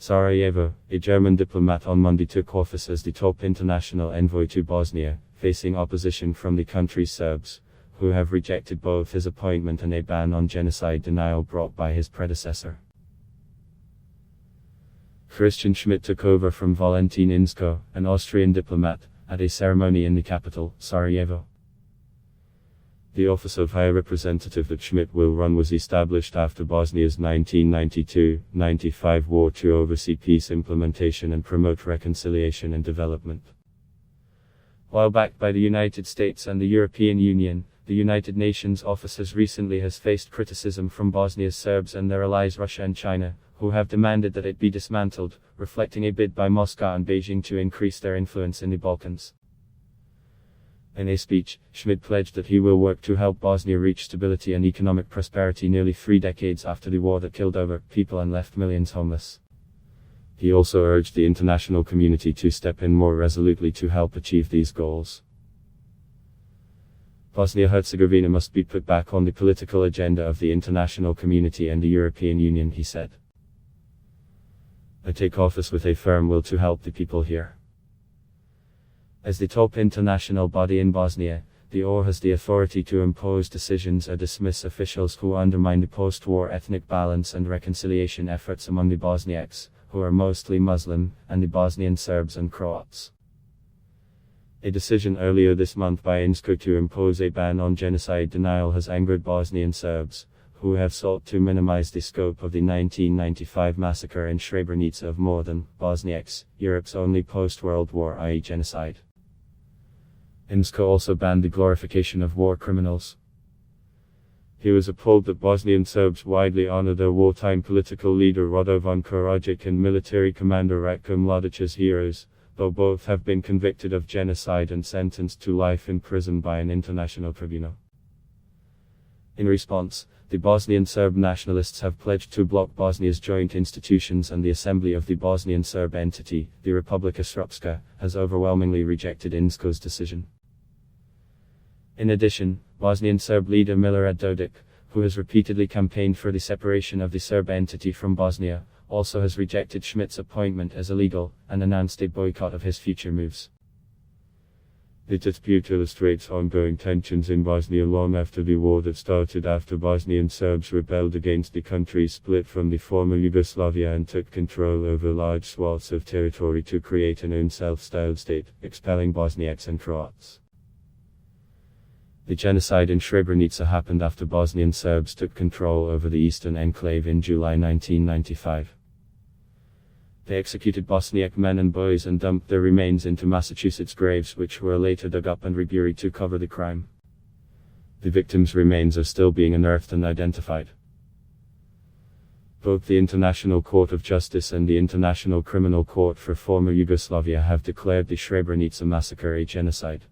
Sarajevo, a German diplomat on Monday took office as the top international envoy to Bosnia, facing opposition from the country's Serbs, who have rejected both his appointment and a ban on genocide denial brought by his predecessor. Christian Schmidt took over from Valentin Inzko, an Austrian diplomat, at a ceremony in the capital, Sarajevo. The office of High Representative that Schmidt will run was established after Bosnia's 1992-95 war to oversee peace implementation and promote reconciliation and development. While backed by the United States and the European Union, the United Nations office has recently faced criticism from Bosnia's Serbs and their allies Russia and China, who have demanded that it be dismantled, reflecting a bid by Moscow and Beijing to increase their influence in the Balkans. In a speech, Schmidt pledged that he will work to help Bosnia reach stability and economic prosperity nearly 3 decades after the war that killed over people and left millions homeless. He also urged the international community to step in more resolutely to help achieve these goals. Bosnia-Herzegovina must be put back on the political agenda of the international community and the European Union, he said. I take office with a firm will to help the people here. As the top international body in Bosnia, the OR has the authority to impose decisions or dismiss officials who undermine the post-war ethnic balance and reconciliation efforts among the Bosniaks, who are mostly Muslim, and the Bosnian Serbs and Croats. A decision earlier this month by Inzko to impose a ban on genocide denial has angered Bosnian Serbs, who have sought to minimize the scope of the 1995 massacre in Srebrenica of more than Bosniaks, Europe's only post-World War i.e. genocide. Inzko also banned the glorification of war criminals. He was appalled that Bosnian Serbs widely honor their wartime political leader Radovan Karadzic and military commander Ratko Mladic as heroes, though both have been convicted of genocide and sentenced to life in prison by an international tribunal. In response, the Bosnian Serb nationalists have pledged to block Bosnia's joint institutions, and the Assembly of the Bosnian Serb entity, the Republika Srpska, has overwhelmingly rejected Inzko's decision. In addition, Bosnian Serb leader Milorad Dodik, who has repeatedly campaigned for the separation of the Serb entity from Bosnia, also has rejected Schmidt's appointment as illegal, and announced a boycott of his future moves. The dispute illustrates ongoing tensions in Bosnia long after the war that started after Bosnian Serbs rebelled against the country's split from the former Yugoslavia and took control over large swaths of territory to create an own self-styled state, expelling Bosniaks and Croats. The genocide in Srebrenica happened after Bosnian Serbs took control over the eastern enclave in July 1995. They executed Bosniak men and boys and dumped their remains into Massachusetts graves, which were later dug up and reburied to cover the crime. The victims' remains are still being unearthed and identified. Both the International Court of Justice and the International Criminal Court for former Yugoslavia have declared the Srebrenica massacre a genocide.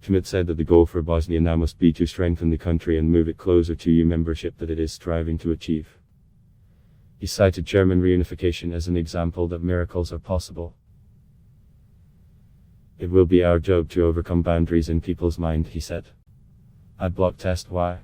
Schmidt said that the goal for Bosnia now must be to strengthen the country and move it closer to EU membership that it is striving to achieve. He cited German reunification as an example that miracles are possible. It will be our job to overcome boundaries in people's mind, he said. Adblock test why.